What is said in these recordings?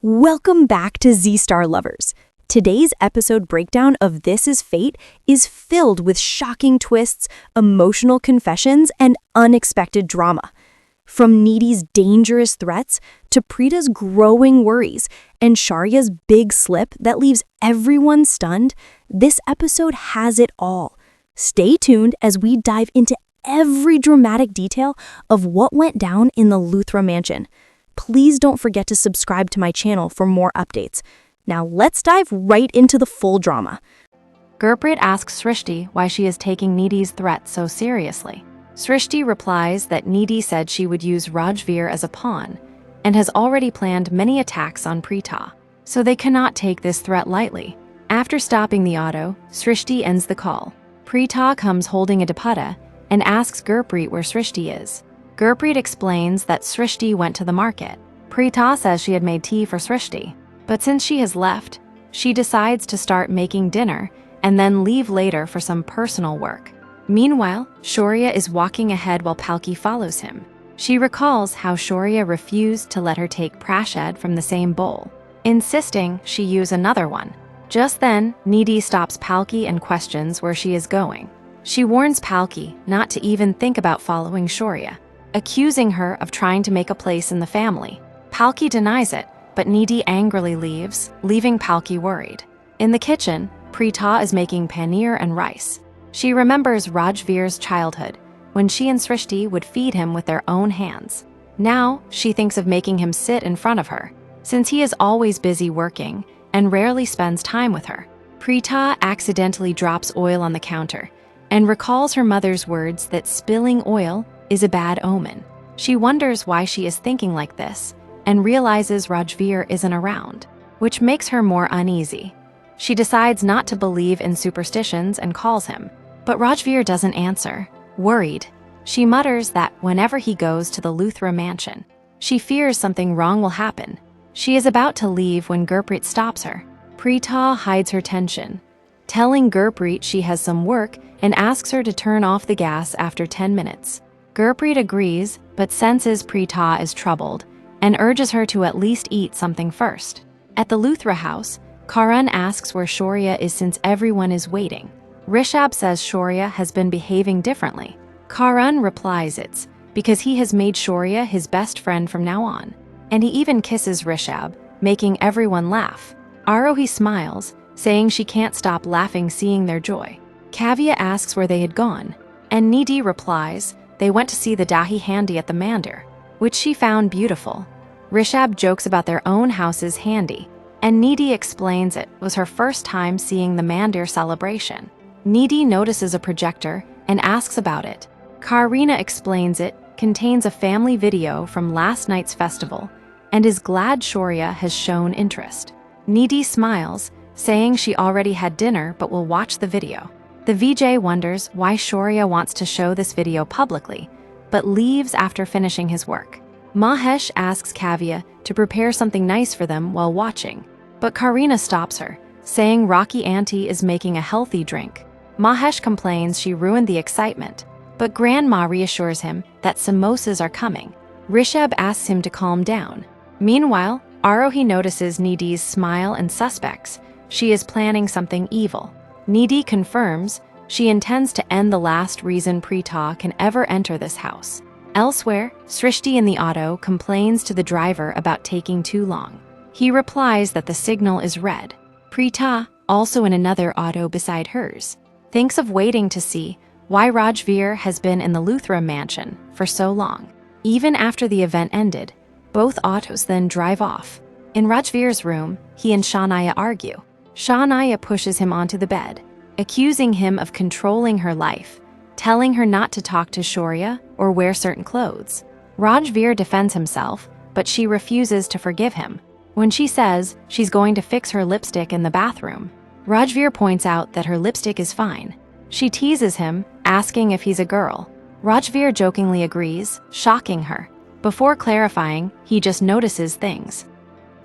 Welcome back to Z-Star Lovers. Today's episode breakdown of This Is Fate is filled with shocking twists, emotional confessions, and unexpected drama. From Needy's dangerous threats to Preeta's growing worries and Shaurya's big slip that leaves everyone stunned, this episode has it all. Stay tuned as we dive into every dramatic detail of what went down in the Luthra mansion. Please don't forget to subscribe to my channel for more updates. Now let's dive right into the full drama. Gurpreet asks Srishti why she is taking Needy's threat so seriously. Srishti replies that Needy said she would use Rajveer as a pawn and has already planned many attacks on Preeta, so they cannot take this threat lightly. After stopping the auto, Srishti ends the call. Preeta comes holding a dupatta and asks Gurpreet where Srishti is. Gurpreet explains that Srishti went to the market. Preeta says she had made tea for Srishti, but since she has left, she decides to start making dinner and then leave later for some personal work. Meanwhile, Shaurya is walking ahead while Palki follows him. She recalls how Shaurya refused to let her take prashad from the same bowl, insisting she use another one. Just then, Needy stops Palki and questions where she is going. She warns Palki not to even think about following Shaurya, accusing her of trying to make a place in the family. Palki denies it, but Needy angrily leaves, leaving Palki worried. In the kitchen, Preeta is making paneer and rice. She remembers Rajveer's childhood, when she and Srishti would feed him with their own hands. Now, she thinks of making him sit in front of her, since he is always busy working and rarely spends time with her. Preeta accidentally drops oil on the counter and recalls her mother's words that spilling oil is a bad omen. She wonders why she is thinking like this and realizes Rajveer isn't around, which makes her more uneasy. She decides not to believe in superstitions and calls him, but Rajveer doesn't answer. Worried, she mutters that whenever he goes to the Luthra mansion, she fears something wrong will happen. She is about to leave when Gurpreet stops her. Preeta hides her tension, telling Gurpreet she has some work and asks her to turn off the gas after 10 minutes. Gurpreet agrees, but senses Preeta is troubled and urges her to at least eat something first. At the Luthra house, Karan asks where Shaurya is since everyone is waiting. Rishabh says Shaurya has been behaving differently. Karan replies it's because he has made Shaurya his best friend from now on, and he even kisses Rishabh, making everyone laugh. Arohi smiles, saying she can't stop laughing seeing their joy. Kavya asks where they had gone, and Needy replies they went to see the Dahi Handi at the mandir, which she found beautiful. Rishabh jokes about their own house's handi, and Needy explains it was her first time seeing the mandir celebration. Needy notices a projector and asks about it. Karina explains it contains a family video from last night's festival and is glad Shaurya has shown interest. Needy smiles, saying she already had dinner but will watch the video. The VJ wonders why Shaurya wants to show this video publicly, but leaves after finishing his work. Mahesh asks Kavya to prepare something nice for them while watching, but Karina stops her, saying Rocky Auntie is making a healthy drink. Mahesh complains she ruined the excitement, but Grandma reassures him that samosas are coming. Rishabh asks him to calm down. Meanwhile, Arohi notices Needy's smile and suspects she is planning something evil. Needy confirms she intends to end the last reason Preeta can ever enter this house. Elsewhere, Srishti in the auto complains to the driver about taking too long. He replies that the signal is red. Preeta, also in another auto beside hers, thinks of waiting to see why Rajveer has been in the Luthra mansion for so long. Even after the event ended, both autos then drive off. In Rajveer's room, he and Shanaya argue. Shanaya pushes him onto the bed, accusing him of controlling her life, telling her not to talk to Shaurya or wear certain clothes. Rajveer defends himself, but she refuses to forgive him. When she says she's going to fix her lipstick in the bathroom, Rajveer points out that her lipstick is fine. She teases him, asking if he's a girl. Rajveer jokingly agrees, shocking her. Before clarifying, he just notices things.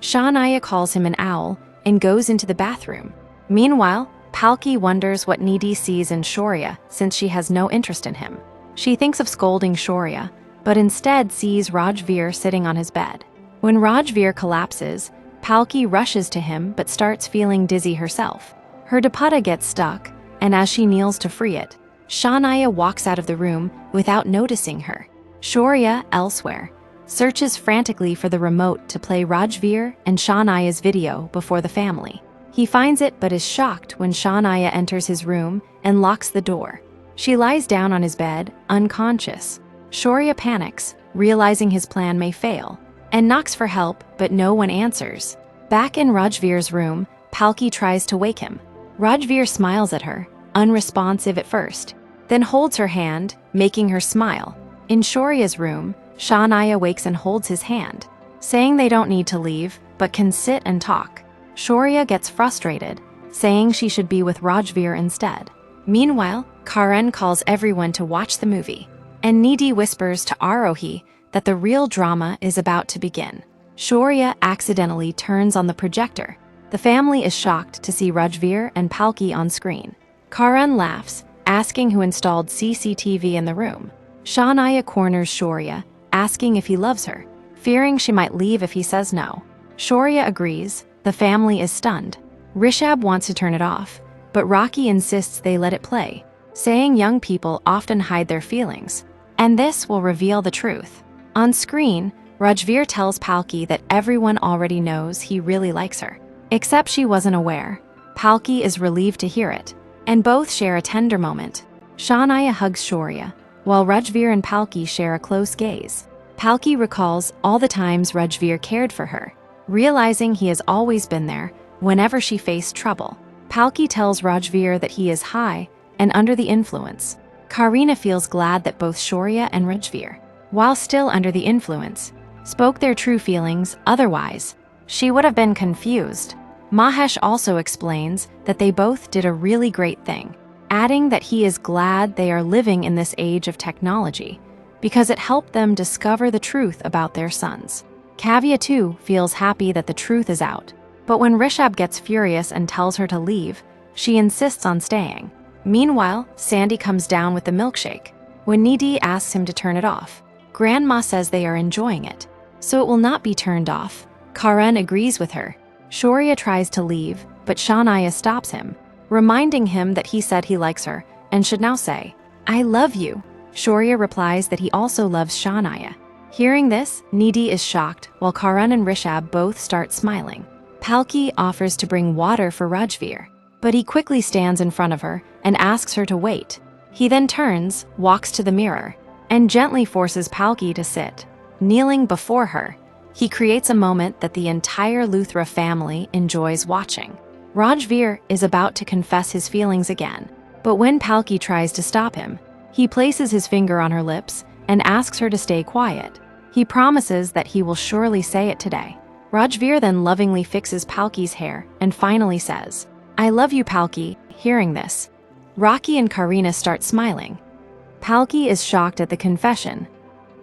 Shanaya calls him an owl and goes into the bathroom. Meanwhile, Palki wonders what Needy sees in Shaurya since she has no interest in him. She thinks of scolding Shaurya, but instead sees Rajveer sitting on his bed. When Rajveer collapses, Palki rushes to him but starts feeling dizzy herself. Her dupatta gets stuck, and as she kneels to free it, Shanaya walks out of the room without noticing her. Shaurya, elsewhere, searches frantically for the remote to play Rajveer and Shanaya's video before the family. He finds it but is shocked when Shanaya enters his room and locks the door. She lies down on his bed, unconscious. Shaurya panics, realizing his plan may fail, and knocks for help, but no one answers. Back in Rajveer's room, Palki tries to wake him. Rajveer smiles at her, unresponsive at first, then holds her hand, making her smile. In Shaurya's room, Shanaya wakes and holds his hand, saying they don't need to leave, but can sit and talk. Shaurya gets frustrated, saying she should be with Rajveer instead. Meanwhile, Karan calls everyone to watch the movie, and Nidhi whispers to Arohi that the real drama is about to begin. Shaurya accidentally turns on the projector. The family is shocked to see Rajveer and Palki on screen. Karan laughs, asking who installed CCTV in the room. Shanaya corners Shaurya, asking if he loves her, fearing she might leave if he says no. Shaurya agrees. The family is stunned. Rishabh wants to turn it off, but Rocky insists they let it play, saying young people often hide their feelings, and this will reveal the truth. On screen, Rajveer tells Palki that everyone already knows he really likes her, except she wasn't aware. Palki is relieved to hear it, and both share a tender moment. Shanaya hugs Shaurya, while Rajveer and Palki share a close gaze. Palki recalls all the times Rajveer cared for her, realizing he has always been there whenever she faced trouble. Palki tells Rajveer that he is high and under the influence. Karina feels glad that both Shaurya and Rajveer, while still under the influence, spoke their true feelings. Otherwise, she would have been confused. Mahesh also explains that they both did a really great thing, adding that he is glad they are living in this age of technology because it helped them discover the truth about their sons. Kavya too feels happy that the truth is out, but when Rishabh gets furious and tells her to leave, she insists on staying. Meanwhile, Sandy comes down with the milkshake. When Nidhi asks him to turn it off, Grandma says they are enjoying it, so it will not be turned off. Karan agrees with her. Shaurya tries to leave, but Shanaya stops him, reminding him that he said he likes her and should now say, "I love you." Shaurya replies that he also loves Shanaya. Hearing this, Nidhi is shocked, while Karan and Rishabh both start smiling. Palki offers to bring water for Rajveer, but he quickly stands in front of her and asks her to wait. He then turns, walks to the mirror, and gently forces Palki to sit. Kneeling before her, he creates a moment that the entire Luthra family enjoys watching. Rajveer is about to confess his feelings again, but when Palki tries to stop him, he places his finger on her lips and asks her to stay quiet. He promises that he will surely say it today. Rajveer then lovingly fixes Palki's hair and finally says, "I love you, Palki." Hearing this, Rocky and Karina start smiling. Palki is shocked at the confession,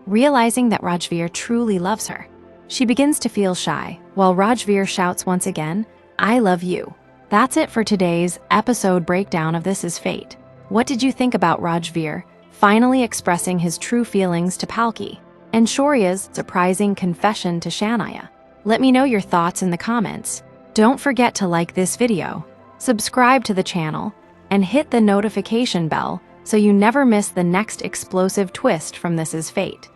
realizing that Rajveer truly loves her. She begins to feel shy, while Rajveer shouts once again, "I love you." That's it for today's episode breakdown of This Is Fate. What did you think about Rajveer finally expressing his true feelings to Palki, and Shaurya's surprising confession to Shanaya? Let me know your thoughts in the comments. Don't forget to like this video, subscribe to the channel, and hit the notification bell so you never miss the next explosive twist from This Is Fate.